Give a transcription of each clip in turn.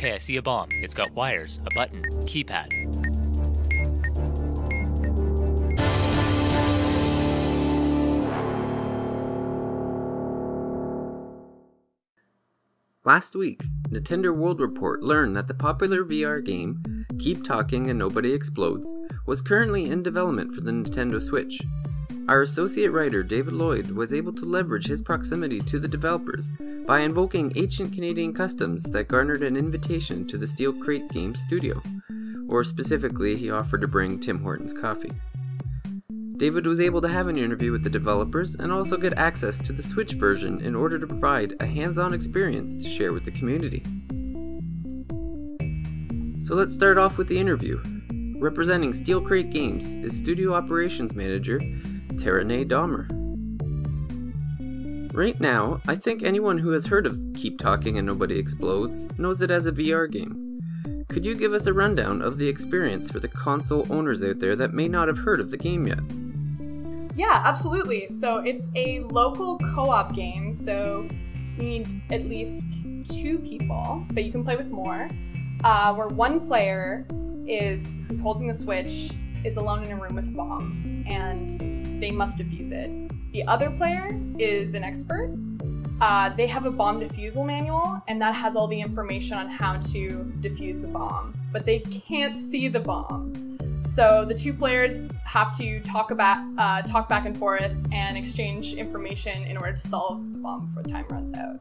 Okay, I see a bomb. It's got wires, a button, keypad. Last week, Nintendo World Report learned that the popular VR game, Keep Talking and Nobody Explodes, was currently in development for the Nintendo Switch. Our associate writer, David Lloyd, was able to leverage his proximity to the developers by invoking ancient Canadian customs that garnered an invitation to the Steel Crate Games studio, or specifically, he offered to bring Tim Hortons coffee. David was able to have an interview with the developers and also get access to the Switch version in order to provide a hands-on experience to share with the community. So let's start off with the interview. Representing Steel Crate Games is Studio Operations Manager Taraneh Dohmer. Right now, I think anyone who has heard of Keep Talking and Nobody Explodes knows it as a VR game. Could you give us a rundown of the experience for the console owners out there that may not have heard of the game yet? Yeah, absolutely. So it's a local co-op game, so you need at least 2 people, but you can play with more, where one player who's holding the Switch is alone in a room with a bomb, and they must defuse it. The other player is an expert. They have a bomb defusal manual, and that has all the information on how to defuse the bomb, but they can't see the bomb. So the 2 players have to talk back and forth and exchange information in order to solve the bomb before time runs out.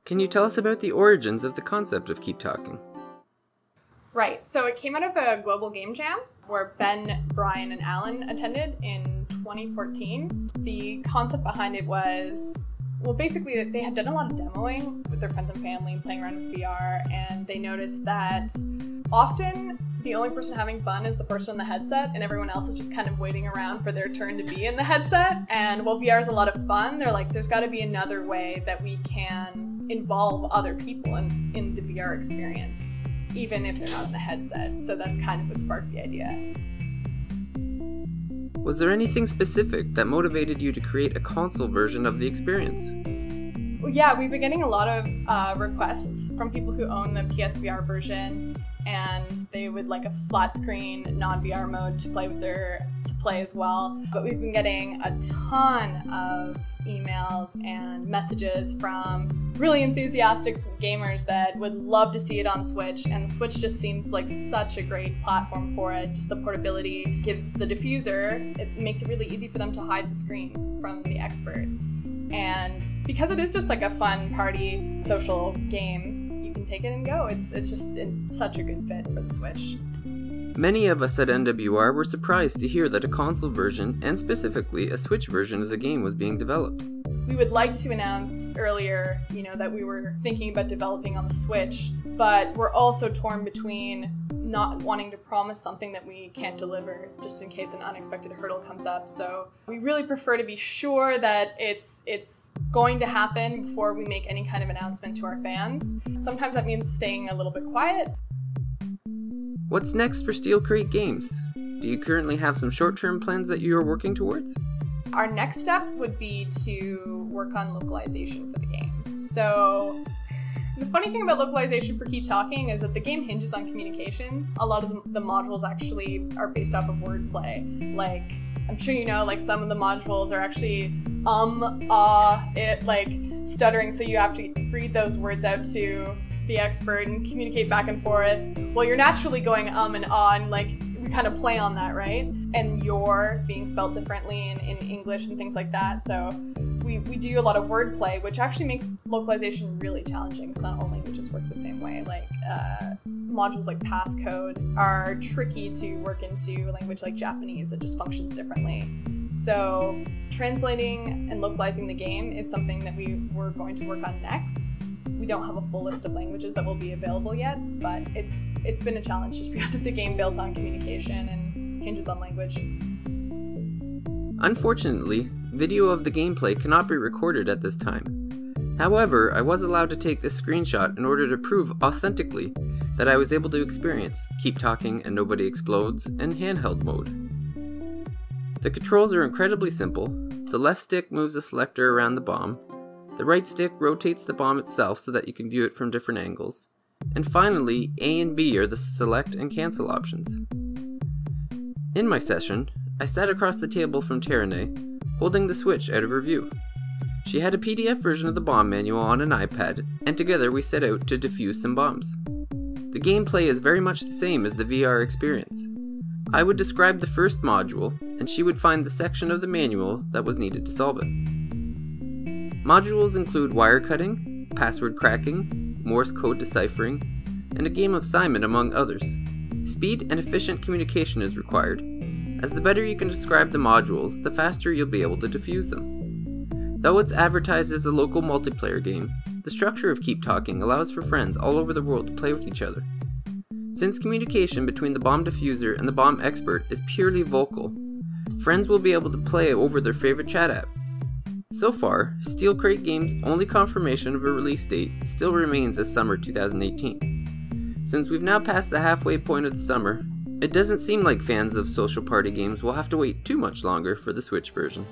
Can you tell us about the origins of the concept of Keep Talking? Right, so it came out of a global game jam where Ben, Brian, and Alan attended in 2014. The concept behind it was, well, basically they had done a lot of demoing with their friends and family, playing around with VR, and they noticed that often the only person having fun is the person in the headset, and everyone else is just kind of waiting around for their turn to be in the headset. And while VR is a lot of fun, they're like, there's got to be another way that we can involve other people in the VR experience, even if they're not in the headset. So that's kind of what sparked the idea. Was there anything specific that motivated you to create a console version of the experience? Well, yeah, we've been getting a lot of requests from people who own the PSVR version, and they would like a flat screen non-VR mode to play as well. But we've been getting a ton of emails and messages from really enthusiastic gamers that would love to see it on Switch, and the Switch just seems like such a great platform for it. Just the portability gives the diffuser, it makes it really easy for them to hide the screen from the expert. And because it is just like a fun party social game, you can take it and go. It's such a good fit for the Switch. Many of us at NWR were surprised to hear that a console version, and specifically a Switch version of the game, was being developed. We would like to announce earlier, that we were thinking about developing on the Switch, but we're also torn between not wanting to promise something that we can't deliver just in case an unexpected hurdle comes up. So we really prefer to be sure that it's going to happen before we make any kind of announcement to our fans. Sometimes that means staying a little bit quiet. What's next for Steel Crate Games? Do you currently have some short-term plans that you are working towards? Our next step would be to work on localization for the game. So the funny thing about localization for Keep Talking is that the game hinges on communication. A lot of the modules actually are based off of wordplay. Like, I'm sure you know, like some of the modules are actually stuttering, so you have to read those words out to the expert and communicate back and forth. Well, you're naturally going and and like we kind of play on that, right? And you're being spelled differently in English and things like that. So we do a lot of wordplay, which actually makes localization really challenging because not all languages work the same way. Like modules like passcode are tricky to work into a language like Japanese that just functions differently. So translating and localizing the game is something that we're going to work on next. We don't have a full list of languages that will be available yet, but it's been a challenge just because it's a game built on communication and hinges on language. Unfortunately, video of the gameplay cannot be recorded at this time. However, I was allowed to take this screenshot in order to prove authentically that I was able to experience Keep Talking and Nobody Explodes in handheld mode. The controls are incredibly simple. The left stick moves the selector around the bomb. The right stick rotates the bomb itself so that you can view it from different angles. And finally, A and B are the select and cancel options. In my session, I sat across the table from Taraneh, holding the Switch out of her view. She had a PDF version of the bomb manual on an iPad, and together we set out to defuse some bombs. The gameplay is very much the same as the VR experience. I would describe the first module, and she would find the section of the manual that was needed to solve it. Modules include wire cutting, password cracking, Morse code deciphering, and a game of Simon among others. Speed and efficient communication is required, as the better you can describe the modules, the faster you'll be able to defuse them. Though it's advertised as a local multiplayer game, the structure of Keep Talking allows for friends all over the world to play with each other. Since communication between the bomb diffuser and the bomb expert is purely vocal, friends will be able to play over their favorite chat app. So far, Steel Crate Games' only confirmation of a release date still remains as summer 2018. Since we've now passed the halfway point of the summer, it doesn't seem like fans of social party games will have to wait too much longer for the Switch version.